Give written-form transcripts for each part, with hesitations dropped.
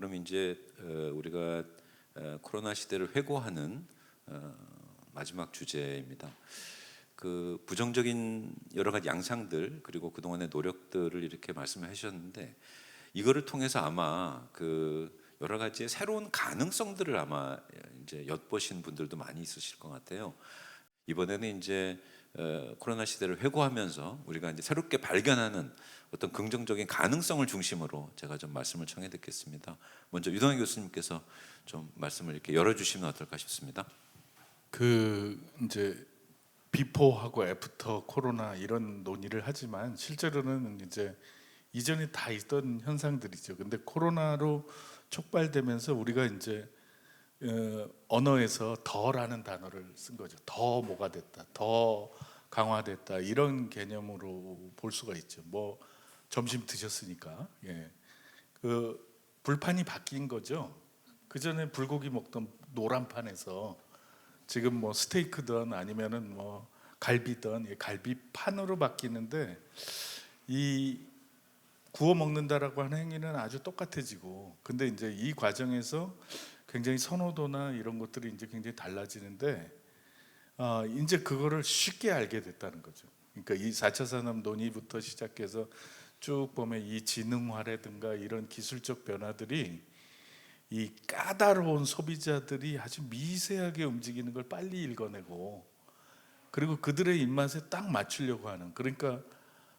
그럼 이제 우리가 코로나 시대를 회고하는 마지막 주제입니다. 그 부정적인 여러 가지 양상들 그리고 그동안의 노력들을 이렇게 말씀해 주셨는데 이거를 통해서 아마 그 여러 가지의 새로운 가능성들을 아마 이제 엿보신 분들도 많이 있으실 것 같아요. 이번에는 이제 코로나 시대를 회고하면서 우리가 이제 새롭게 발견하는 어떤 긍정적인 가능성을 중심으로 제가 좀 말씀을 청해 듣겠습니다. 먼저 유동현 교수님께서 좀 말씀을 이렇게 열어주시면 어떨까 싶습니다. 그 이제 비포하고 애프터 코로나 이런 논의를 하지만 실제로는 이제 이전에 다 있던 현상들이죠. 근데 코로나로 촉발되면서 우리가 이제 언어에서 더라는 단어를 쓴 거죠. 더 뭐가 됐다, 더 강화됐다 이런 개념으로 볼 수가 있죠. 뭐 점심 드셨으니까 그 불판이 바뀐 거죠. 그 전에 불고기 먹던 노란 판에서 지금 뭐 스테이크든 아니면은 뭐 갈비든 갈비판으로 바뀌는데 이 구워 먹는다라고 하는 행위는 아주 똑같아지고, 근데 이제 이 과정에서 굉장히 선호도나 이런 것들이 이제 굉장히 달라지는데 이제 그거를 쉽게 알게 됐다는 거죠. 그러니까 이 4차 산업 논의부터 시작해서 쭉 보면 이 지능화라든가 이런 기술적 변화들이 이 까다로운 소비자들이 아주 미세하게 움직이는 걸 빨리 읽어내고, 그리고 그들의 입맛에 딱 맞추려고 하는, 그러니까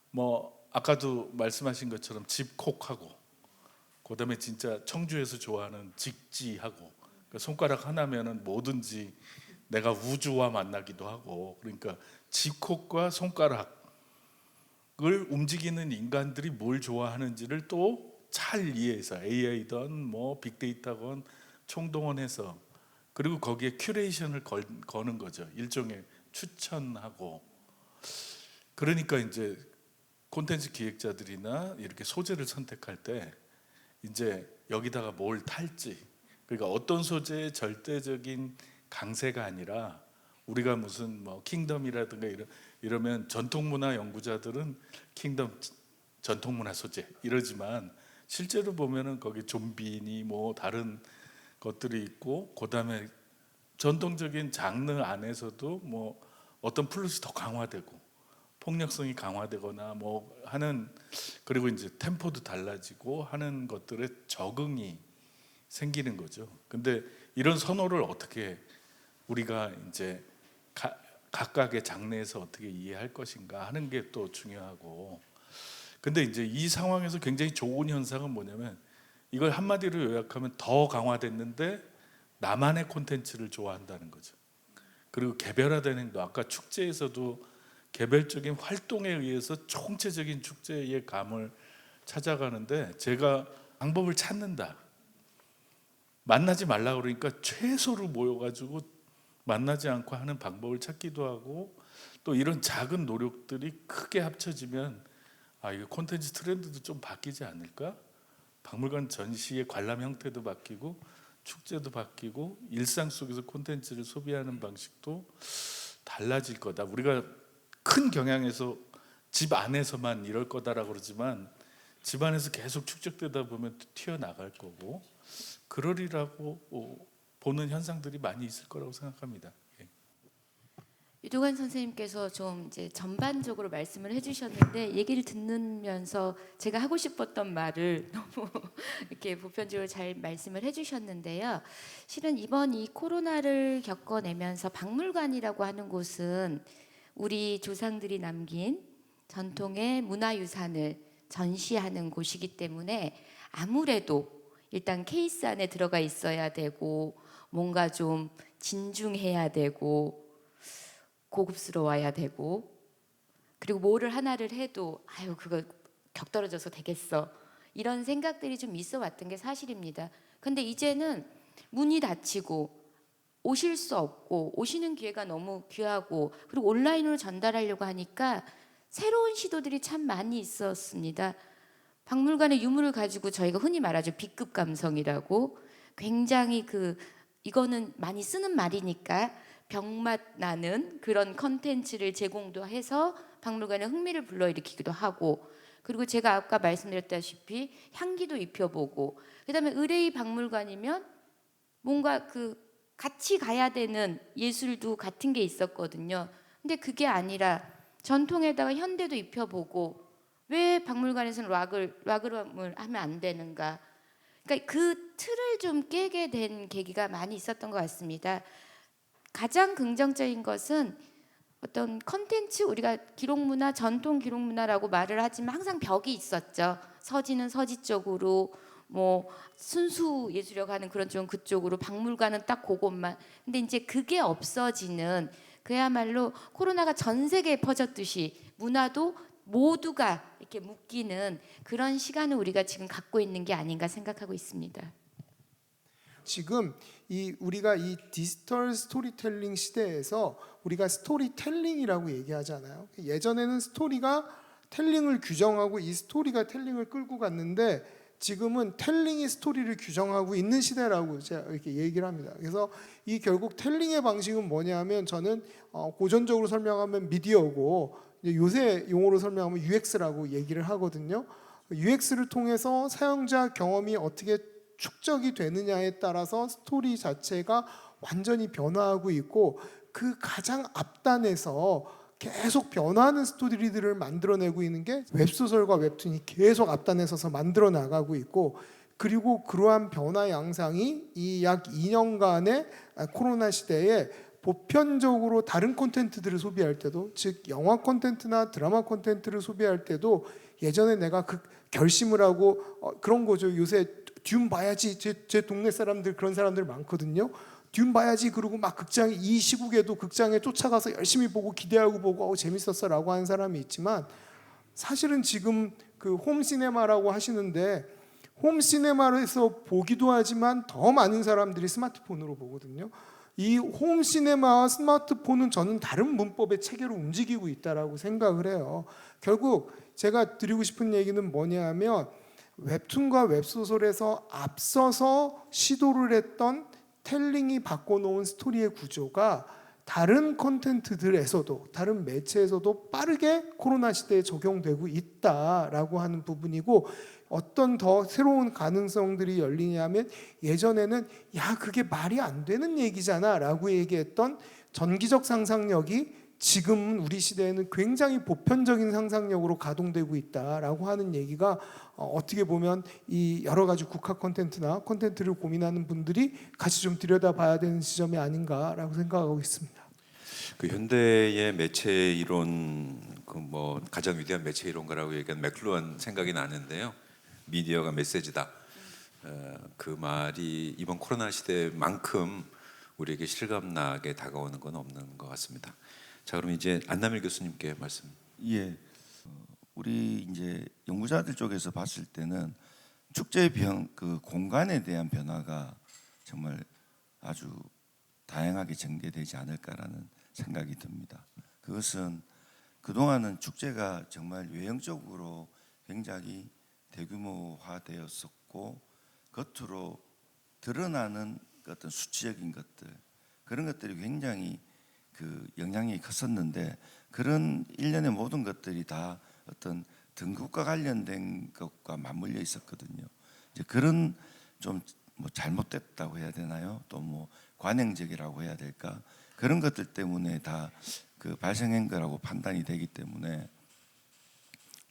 뭐 아까도 말씀하신 것처럼 집콕하고, 그다음에 진짜 청주에서 좋아하는 직지하고, 그러니까 손가락 하나면은 뭐든지 내가 우주와 만나기도 하고, 그러니까 집콕과 손가락을 움직이는 인간들이 뭘 좋아하는지를 또 잘 이해해서 AI든 뭐 빅데이터건 총동원해서, 그리고 거기에 큐레이션을 거는 거죠. 일종의 추천하고. 그러니까 이제 콘텐츠 기획자들이나 이렇게 소재를 선택할 때 이제 여기다가 뭘 탈지, 그러니까 어떤 소재의 절대적인 강세가 아니라, 우리가 무슨 뭐 킹덤이라든가 이러면 전통문화 연구자들은 킹덤 전통문화 소재 이러지만, 실제로 보면은 거기 좀비니 뭐 다른 것들이 있고, 그다음에 전통적인 장르 안에서도 뭐 어떤 플롯이 더 강화되고 폭력성이 강화되거나 뭐 하는, 그리고 이제 템포도 달라지고 하는 것들에 적응이 생기는 거죠. 근데 이런 선호를 어떻게 우리가 이제 각각의 장르에서 어떻게 이해할 것인가 하는 게 또 중요하고, 근데 이제 이 상황에서 굉장히 좋은 현상은 뭐냐면, 이걸 한마디로 요약하면 더 강화됐는데 나만의 콘텐츠를 좋아한다는 거죠. 그리고 개별화된 행동, 아까 축제에서도 개별적인 활동에 의해서 총체적인 축제의 감을 찾아가는데, 제가 방법을 찾는다, 만나지 말라 그러니까 최소로 모여가지고 만나지 않고 하는 방법을 찾기도 하고, 또 이런 작은 노력들이 크게 합쳐지면 이거 콘텐츠 트렌드도 좀 바뀌지 않을까? 박물관 전시의 관람 형태도 바뀌고 축제도 바뀌고 일상 속에서 콘텐츠를 소비하는 방식도 달라질 거다. 우리가 큰 경향에서 집 안에서만 이럴 거다라고 그러지만, 집 안에서 계속 축적되다 보면 튀어나갈 거고, 그러리라고 보는 현상들이 많이 있을 거라고 생각합니다. 유동환 선생님께서 좀 이제 전반적으로 말씀을 해주셨는데, 얘기를 듣는면서 제가 하고 싶었던 말을 너무 이렇게 보편적으로 잘 말씀을 해주셨는데요. 실은 이번 이 코로나를 겪어내면서 박물관이라고 하는 곳은 우리 조상들이 남긴 전통의 문화유산을 전시하는 곳이기 때문에 아무래도 일단 케이스 안에 들어가 있어야 되고, 뭔가 좀 진중해야 되고 고급스러워야 되고, 그리고 뭐를 하나를 해도 아유 그거 격떨어져서 되겠어, 이런 생각들이 좀 있어 왔던 게 사실입니다. 근데 이제는 문이 닫히고 오실 수 없고, 오시는 기회가 너무 귀하고, 그리고 온라인으로 전달하려고 하니까 새로운 시도들이 참 많이 있었습니다. 박물관의 유물을 가지고 저희가 흔히 말하죠, B급 감성이라고. 굉장히 이거는 많이 쓰는 말이니까 병맛 나는 그런 컨텐츠를 제공도 해서 박물관에 흥미를 불러일으키기도 하고, 그리고 제가 아까 말씀드렸다시피 향기도 입혀보고, 그다음에 의뢰의 박물관이면 뭔가 그 같이 가야 되는 예술도 같은 게 있었거든요. 근데 그게 아니라 전통에다가 현대도 입혀보고, 왜 박물관에서는 락을 하면 안 되는가? 그러니까 그 틀을 좀 깨게 된 계기가 많이 있었던 것 같습니다. 가장 긍정적인 것은 어떤 컨텐츠, 우리가 기록문화, 전통 기록문화라고 말을 하지만 항상 벽이 있었죠. 서지는 서지 쪽으로, 뭐 순수 예술이라고 하는 그런 쪽은 그쪽으로, 박물관은 딱 그것만. 근데 이제 그게 없어지는, 그야말로 코로나가 전 세계에 퍼졌듯이 문화도 모두가 이렇게 묶이는 그런 시간을 우리가 지금 갖고 있는 게 아닌가 생각하고 있습니다. 지금 우리가 이 디지털 스토리텔링 시대에서 우리가 스토리텔링이라고 얘기하잖아요. 예전에는 스토리가 텔링을 규정하고 이 스토리가 텔링을 끌고 갔는데, 지금은 텔링이 스토리를 규정하고 있는 시대라고 제가 이렇게 얘기를 합니다. 그래서 이 결국 텔링의 방식은 뭐냐면, 저는 고전적으로 설명하면 미디어고, 이제 요새 용어로 설명하면 UX라고 얘기를 하거든요. UX를 통해서 사용자 경험이 어떻게 축적이 되느냐에 따라서 스토리 자체가 완전히 변화하고 있고, 그 가장 앞단에서 계속 변화하는 스토리들을 만들어내고 있는 게 웹소설과 웹툰이 계속 앞단에 서서 만들어 나가고 있고, 그리고 그러한 변화 양상이 이 약 2년간의 코로나 시대에 보편적으로 다른 콘텐츠들을 소비할 때도, 즉 영화 콘텐츠나 드라마 콘텐츠를 소비할 때도, 예전에 내가 그 결심을 하고 그런 거죠. 요새 듄 봐야지, 제 동네 사람들 그런 사람들 많거든요. 듄 봐야지, 그러고 막 극장에, 이 시국에도 극장에 쫓아가서 열심히 보고 기대하고 보고 재밌었어라고 하는 사람이 있지만, 사실은 지금 그 홈시네마라고 하시는데, 홈시네마에서 보기도 하지만 더 많은 사람들이 스마트폰으로 보거든요. 이 홈시네마와 스마트폰은 저는 다른 문법의 체계로 움직이고 있다라고 생각을 해요. 결국 제가 드리고 싶은 얘기는 뭐냐면, 웹툰과 웹소설에서 앞서서 시도를 했던 텔링이 바꿔놓은 스토리의 구조가 다른 콘텐츠들에서도, 다른 매체에서도 빠르게 코로나 시대에 적용되고 있다라고 하는 부분이고, 어떤 더 새로운 가능성들이 열리냐면, 예전에는 야 그게 말이 안 되는 얘기잖아 라고 얘기했던 전기적 상상력이 지금 우리 시대에는 굉장히 보편적인 상상력으로 가동되고 있다라고 하는 얘기가, 어떻게 보면 이 여러 가지 국화 콘텐츠나 콘텐츠를 고민하는 분들이 같이 좀 들여다봐야 되는 지점이 아닌가라고 생각하고 있습니다. 그 현대의 매체 이론, 그 뭐 가장 위대한 매체 이론가라고 얘기한 맥루한 생각이 나는데요. 미디어가 메시지다. 그 말이 이번 코로나 시대만큼 우리에게 실감나게 다가오는 건 없는 것 같습니다. 자, 그럼 이제 안남일 교수님께 말씀. 예, 우리 이제 연구자들 쪽에서 봤을 때는 축제의 그 공간에 대한 변화가 정말 아주 다양하게 전개되지 않을까라는 생각이 듭니다. 그것은 그동안은 축제가 정말 외형적으로 굉장히 대규모화되었었고, 겉으로 드러나는 어떤 수치적인 것들, 그런 것들이 굉장히 그 영향이 컸었는데, 그런 일련의 모든 것들이 다 어떤 등급과 관련된 것과 맞물려 있었거든요. 이제 그런 좀 뭐 잘못됐다고 해야 되나요? 또 뭐 관행적이라고 해야 될까? 그런 것들 때문에 다 그 발생한 거라고 판단이 되기 때문에,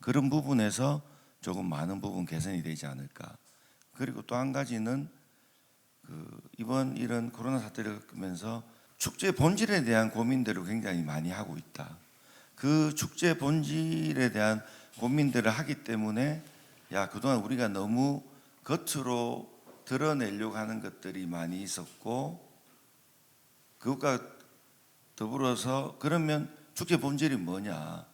그런 부분에서 조금 많은 부분 개선이 되지 않을까. 그리고 또 한 가지는 그 이번 이런 코로나 사태를 겪으면서 축제 본질에 대한 고민들을 굉장히 많이 하고 있다. 그 축제 본질에 대한 고민들을 하기 때문에, 야 그동안 우리가 너무 겉으로 드러내려고 하는 것들이 많이 있었고, 그것과 더불어서 그러면 축제 본질이 뭐냐?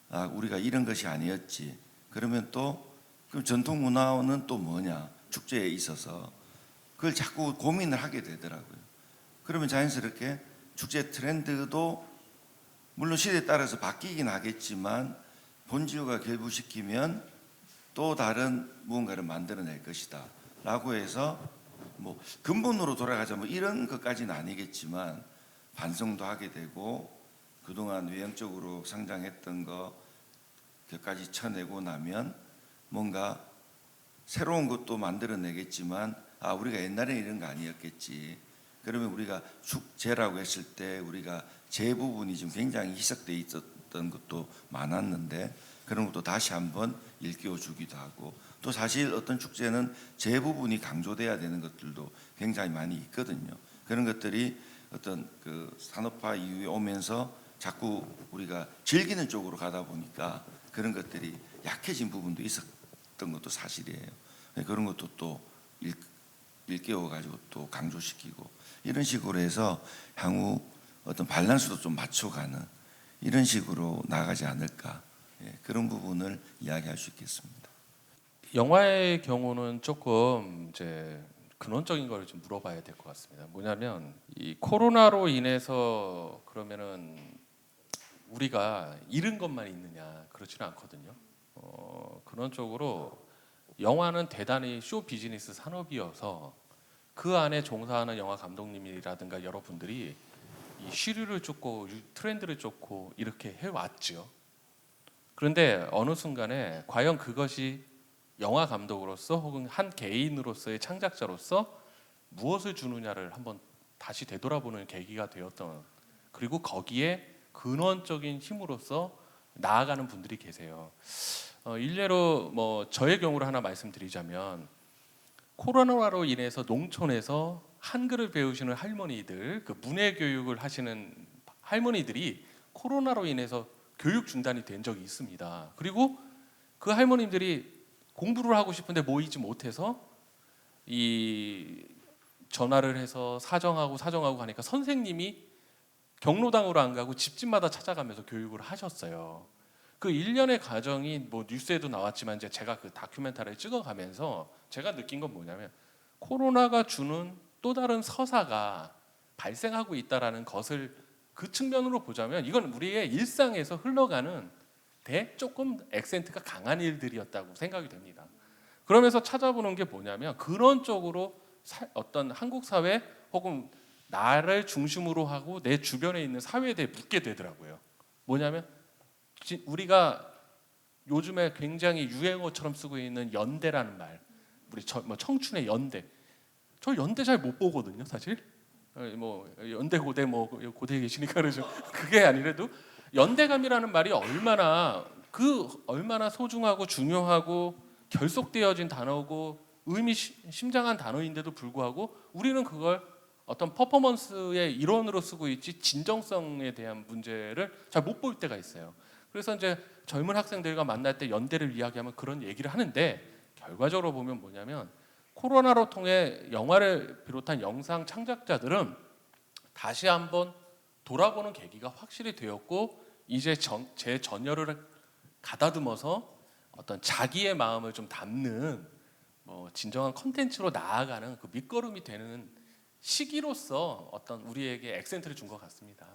아 우리가 이런 것이 아니었지. 그러면 또 그럼 전통 문화는 또 뭐냐? 축제에 있어서 그걸 자꾸 고민을 하게 되더라고요. 그러면 자연스럽게 축제 트렌드도 물론 시대에 따라서 바뀌긴 하겠지만, 본질과 결부시키면 또 다른 무언가를 만들어낼 것이다 라고 해서, 뭐 근본으로 돌아가자 뭐 이런 것까지는 아니겠지만 반성도 하게 되고, 그동안 외형적으로 성장했던 거 격까지 쳐내고 나면 뭔가 새로운 것도 만들어내겠지만 우리가 옛날에 이런 거 아니었겠지. 그러면 우리가 축제라고 했을 때 우리가 제 부분이 좀 굉장히 희석돼 있었던 것도 많았는데 그런 것도 다시 한번 일깨워 주기도 하고 또 사실 어떤 축제는 제 부분이 강조돼야 되는 것들도 굉장히 많이 있거든요. 그런 것들이 어떤 그 산업화 이후에 오면서 자꾸 우리가 즐기는 쪽으로 가다 보니까 그런 것들이 약해진 부분도 있었던 것도 사실이에요. 그런 것도 또 일깨워 가지고 또 강조시키고 이런 식으로 해서 향후 어떤 밸런스도 좀 맞춰가는 이런 식으로 나가지 않을까 그런 부분을 이야기할 수 있겠습니다. 영화의 경우는 조금 이제 근원적인 걸 좀 물어봐야 될 것 같습니다. 뭐냐면 이 코로나로 인해서 그러면은 우리가 잃은 것만 있느냐 그렇지는 않거든요. 근원적으로 영화는 대단히 쇼 비즈니스 산업이어서 그 안에 종사하는 영화 감독님이라든가 여러분들이 이 시류를 쫓고 트렌드를 쫓고 이렇게 해왔죠. 그런데 어느 순간에 과연 그것이 영화 감독으로서 혹은 한 개인으로서의 창작자로서 무엇을 주느냐를 한번 다시 되돌아보는 계기가 되었던 그리고 거기에 근원적인 힘으로서 나아가는 분들이 계세요. 일례로 뭐 저의 경우를 하나 말씀드리자면 코로나로 인해서 농촌에서 한글을 배우시는 할머니들, 그 문해 교육을 하시는 할머니들이 코로나로 인해서 교육 중단이 된 적이 있습니다. 그리고 그 할머님들이 공부를 하고 싶은데 모이지 못해서 이 전화를 해서 사정하고 하니까 선생님이 경로당으로 안 가고 집집마다 찾아가면서 교육을 하셨어요. 그 일련의 과정이 뭐 뉴스에도 나왔지만 이제 제가 그 다큐멘터리를 찍어가면서 제가 느낀 건 뭐냐면 코로나가 주는 또 다른 서사가 발생하고 있다라는 것을 그 측면으로 보자면 이건 우리의 일상에서 흘러가는 조금 액센트가 강한 일들이었다고 생각이 됩니다. 그러면서 찾아보는 게 뭐냐면 그런 쪽으로 어떤 한국 사회 혹은 나를 중심으로 하고 내 주변에 있는 사회에 대해 묻게 되더라고요. 뭐냐면 우리가 요즘에 굉장히 유행어처럼 쓰고 있는 연대라는 말, 우리 청춘의 연대. 저 연대 잘 못 보거든요, 사실. 뭐 연대 고대 뭐 고대에 계시니까 그러죠. 그게 아니라도 연대감이라는 말이 얼마나 소중하고 중요하고 결속되어진 단어고 심장한 단어인데도 불구하고 우리는 그걸 어떤 퍼포먼스의 일원으로 쓰고 있지 진정성에 대한 문제를 잘 못 볼 때가 있어요. 그래서 이제 젊은 학생들과 만날 때 연대를 이야기하면 그런 얘기를 하는데 결과적으로 보면 뭐냐면 코로나로 통해 영화를 비롯한 영상 창작자들은 다시 한번 돌아보는 계기가 확실히 되었고 이제 제 전열을 가다듬어서 어떤 자기의 마음을 좀 담는 진정한 컨텐츠로 나아가는 그 밑거름이 되는 시기로서 어떤 우리에게 액센트를 준 것 같습니다.